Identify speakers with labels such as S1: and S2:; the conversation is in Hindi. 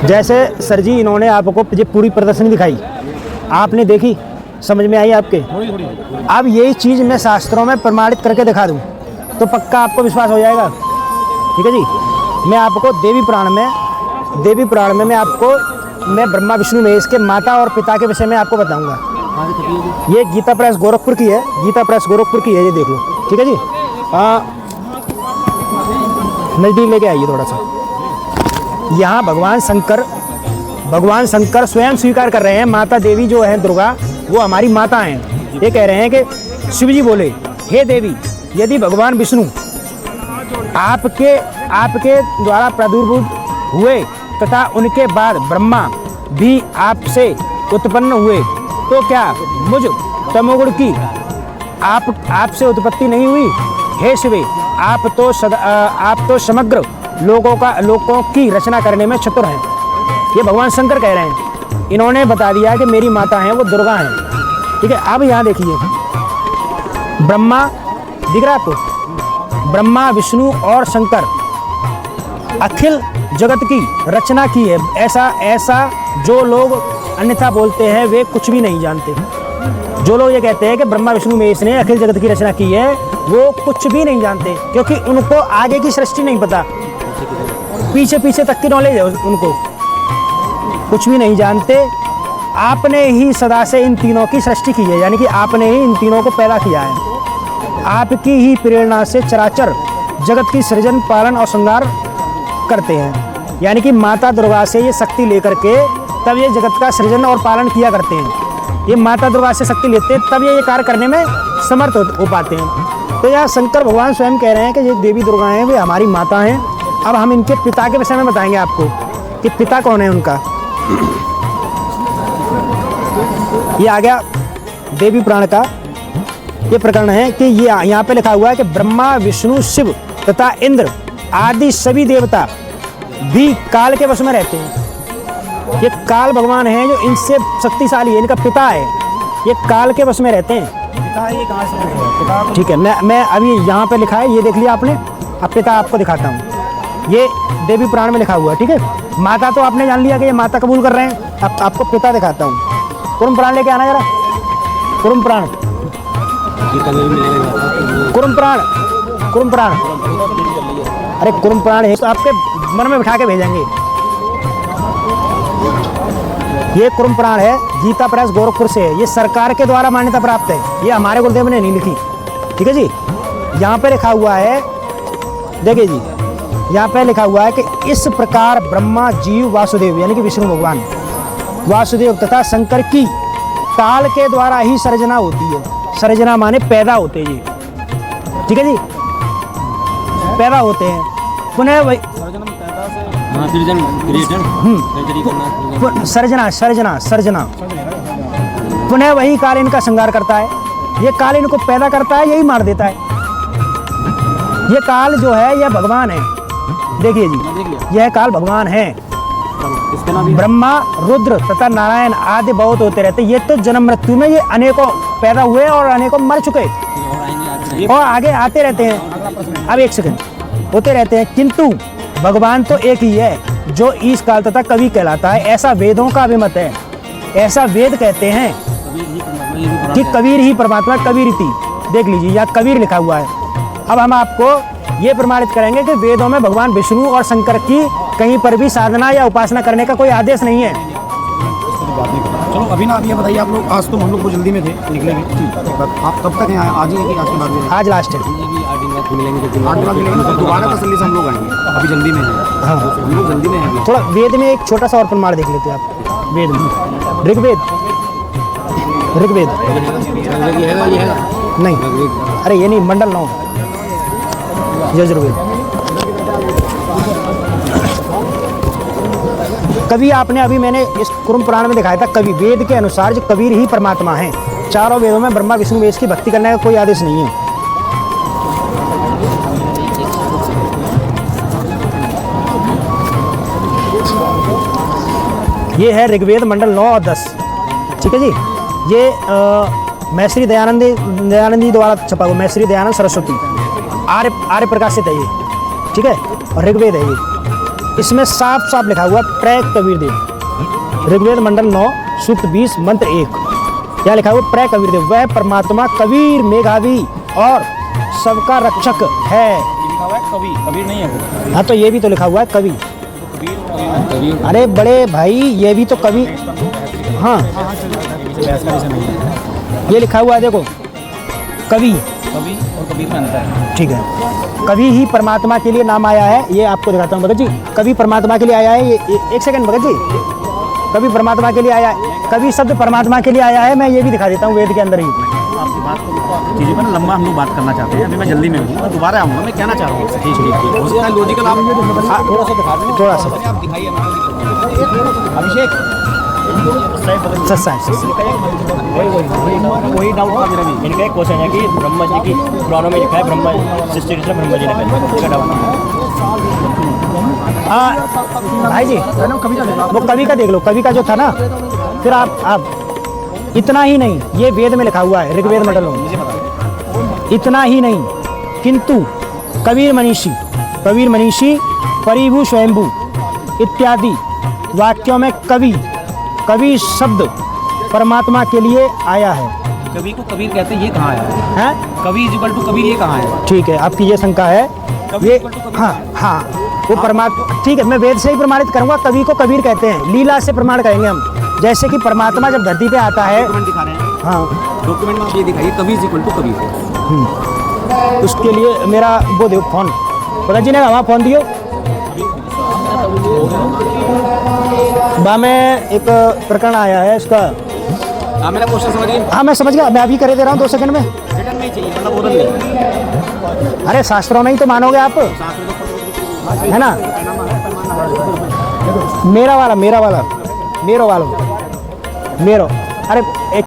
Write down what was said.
S1: जैसे सर जी इन्होंने आपको ये पूरी प्रदर्शनी दिखाई, आपने देखी, समझ में आई आपके। अब यही चीज़ मैं शास्त्रों में प्रमाणित करके दिखा दूँ तो पक्का आपको विश्वास हो जाएगा। ठीक है जी। मैं आपको देवी पुराण में मैं ब्रह्मा विष्णु महेश के माता और पिता के विषय में आपको बताऊंगा। ये गीता प्रेस गोरखपुर की है, ये देख लो। ठीक है जी। नज़दीक लेके आइए थोड़ा सा। यहाँ भगवान शंकर स्वयं स्वीकार कर रहे हैं, माता देवी जो है दुर्गा वो हमारी माता हैं। ये कह रहे हैं कि शिव जी बोले, हे देवी, यदि भगवान विष्णु आपके द्वारा प्रादुर्भूत हुए तथा उनके बाद ब्रह्मा भी आपसे उत्पन्न हुए तो क्या मुझ तमोगुण की आपसे उत्पत्ति नहीं हुई? हे शिवे, आप तो समग्र लोगों की रचना करने में चतुर हैं। ये भगवान शंकर कह रहे हैं। इन्होंने बता दिया कि मेरी माता हैं वो दुर्गा हैं। ठीक है। अब यहाँ देखिए, ब्रह्मा दिख रहा है आपको? ब्रह्मा विष्णु और शंकर अखिल जगत की रचना की है। ऐसा जो लोग अन्यथा बोलते हैं वे कुछ भी नहीं जानते। जो लोग ये कहते हैं कि ब्रह्मा विष्णु महेश ने अखिल जगत की रचना की है, वो कुछ भी नहीं जानते, क्योंकि उनको आगे की सृष्टि नहीं पता, पीछे तक की नॉलेज है उनको, कुछ भी नहीं जानते। आपने ही सदा से इन तीनों की सृष्टि की है, यानी कि आपने ही इन तीनों को पैदा किया है। आपकी ही प्रेरणा से चराचर जगत की सृजन, पालन और श्रृंगार करते हैं। यानी कि माता दुर्गा से ये शक्ति लेकर के तब ये जगत का सृजन और पालन किया करते हैं। ये माता दुर्गा से शक्ति लेते हैं तब ये कार्य करने में समर्थ हो पाते हैं। तो यहाँ शंकर भगवान स्वयं कह रहे हैं कि ये देवी दुर्गा हैं, वे हमारी माता हैं। अब हम इनके पिता के विषय में बताएंगे आपको कि पिता कौन है उनका। ये आ गया देवी पुराण का ये प्रकरण है कि ये यहाँ पे लिखा हुआ है कि ब्रह्मा विष्णु शिव तथा इंद्र आदि सभी देवता भी काल के वश में रहते हैं। ये काल भगवान हैं जो इनसे शक्तिशाली है, इनका पिता है, ये काल के वश में रहते हैं। ठीक है। मैं अभी यहाँ पे लिखा है, ये देख लिया आपने। अब पिता आपको दिखाता हूँ। ये देवी पुराण में लिखा हुआ है। ठीक है। माता तो आपने जान लिया कि ये माता कबूल कर रहे हैं। अब आपको पिता दिखाता हूँ। कुरुम पुराण लेके आना जरा। कुरुम पुराण अरे कुरुम पुराण है तो आपके मन में बिठा के भेजेंगे। ये कुरुम पुराण है, गीता प्रेस गोरखपुर से है। ये सरकार के द्वारा मान्यता प्राप्त है, ये हमारे गुरुदेव ने नहीं लिखी। ठीक है जी। यहाँ पे लिखा हुआ है, देखिए जी, यहाँ पे लिखा हुआ है कि इस प्रकार ब्रह्मा जीव वासुदेव यानी कि विष्णु भगवान वासुदेव तथा शंकर की काल के द्वारा ही सर्जना होती है। सर्जना माने पैदा होते हैं जी। ठीक है जी, पैदा होते हैं। पुनः वही सर्जना पुनः वही काल इनका श्रृंगार करता है। ये काल इनको पैदा करता है, यही मार देता है। ये काल जो है यह भगवान है। देखिए जी, यह काल भगवान है। ब्रह्मा रुद्र तथा नारायण आदि बहुत होते रहते। ये तो जन्म मृत्यु में ये अनेकों पैदा हुए और अनेकों मर चुके और आगे आते रहते हैं। अब एक सेकंड, होते रहते हैं, किंतु भगवान तो एक ही है जो इस काल तथा कवि कहलाता है। ऐसा वेदों का अभिमत है। ऐसा वेद कहते हैं कि कबीर ही परमात्मा, कबीरति। देख लीजिए, यहाँ कबीर लिखा हुआ है। अब हम आपको ये प्रमाणित करेंगे कि वेदों में भगवान विष्णु और शंकर की कहीं पर भी साधना या उपासना करने का कोई आदेश नहीं है।
S2: चलो अभी ना, अभी ये बताइए आप लोग, आज तो हम लोग बहुत जल्दी में थे निकले गए, आप कब तक हैं? आज ही है कि आज के बाद में?
S1: आज लास्ट है।
S2: 8 दिन मिलेंगे तो दोबारा तसल्ली से हम लोग आएंगे। अभी जल्दी में हैं।
S1: हाँ,
S2: हम लोग जल्दी में हैं।
S1: थोड़ा वेद में एक छोटा सा और प्रमाण देख लेते हैं आप। वेद में ऋग्वेद नहीं, अरे ये नहीं, मंडल 9 यजुर्वेद। कवि आपने अभी मैंने इस कुरुम पुराण में दिखाया था, कवि वेद के अनुसार जो कबीर ही परमात्मा हैं। चारों वेदों में ब्रह्मा विष्णु महेश की भक्ति करने का कोई आदेश नहीं है। ये है ऋग्वेद मंडल 9 और 10। ठीक है जी। ये मैश्री दयानंदी द्वारा छपा हुआ, मैश्री दयानंद सरस्वती, आर्य प्रकाशित है ये। ठीक है। और ऋग्वेद है ये। इसमें साफ साफ लिखा हुआ प्रै कबीर देव, ऋग्वेद मंडल 9 सूक्त 20 मंत्र 1। क्या लिखा हुआ? प्रै कबीर देव, वह परमात्मा कबीर मेघावी और सबका रक्षक है।
S2: लिखा हुआ है कवि, कबीर नहीं है वो।
S1: हाँ तो ये भी तो लिखा हुआ है कवि।
S2: कबीर
S1: अरे बड़े भाई ये भी तो कवि, हाँ
S2: बहस का विषय नहीं है।
S1: ये लिखा हुआ है देखो कवि,
S2: कवि और कबीर में अंतर है।
S1: ठीक है। कवि ही परमात्मा के लिए नाम आया है, ये आपको दिखाता हूँ भगत जी। कवि परमात्मा के लिए आया है, ये एक सेकंड भगत जी, कवि परमात्मा के लिए आया है, कवि शब्द परमात्मा के लिए आया है। मैं ये भी दिखा देता हूँ वेद के अंदर ही।
S2: आपकी बात चीज़ों पर लंबा हम लोग बात करना चाहते हैं, अभी मैं जल्दी में हूँ, मैं दोबारा आऊँगा। मैं कहना चाह रहा हूँ ठीक हो सकता है लॉजिकल आप थोड़ा सा दिखा दें,
S1: थोड़ा सा
S2: आप दिखाइए। अभिषेक
S1: सस्ता
S3: वही डाउट था मेरा भी। इनका एक क्वेश्चन है कि ब्रह्मा जी की पुराणों में लिखा है ब्रह्मा सृष्टि रचना ब्रह्मा जी ने करी, इसका डाउट है।
S1: भाई जी वो कवि का देख लो, कवि का जो था ना। फिर आप इतना ही नहीं, ये वेद में लिखा हुआ है ऋग्वेद मंडल में। इतना ही नहीं किंतु कबीर मनीषी परिभू स्वयंभू इत्यादि वाक्यों में कवि शब्द परमात्मा के लिए आया है।
S2: कवि को कबीर कहते हैं, ये कहाँ है?
S1: हैं?
S2: कवि इक्वल टू कबीर, ये कहाँ है?
S1: ठीक है, आपकी ये शंका है। ये हाँ वो परमात्मा, ठीक है, मैं वेद से ही प्रमाणित करूंगा। कवि को कबीर कहते हैं, लीला से प्रमाण करेंगे हम। जैसे कि परमात्मा जब धरती पे आता है,
S2: डॉक्यूमेंट दिखा रहे हैं,
S1: हाँ
S2: डॉक्यूमेंट में आप ये दिखाइए कवि इक्वल टू कबीर।
S1: उसके लिए मेरा वो दो फोन, भगत जी ने वहाँ फोन दियो। में एक प्रकरण आया है इसका।
S2: हाँ मेरा क्वेश्चन समझिए।
S1: हाँ मैं समझ गया, मैं अभी करे दे रहा हूँ 2 सेकंड में।
S2: रिटर्न में ही चाहिए, मतलब ओरल नहीं।
S1: अरे शास्त्रों में ही तो मानोगे आप, है ना? मेरा वाला अरे एक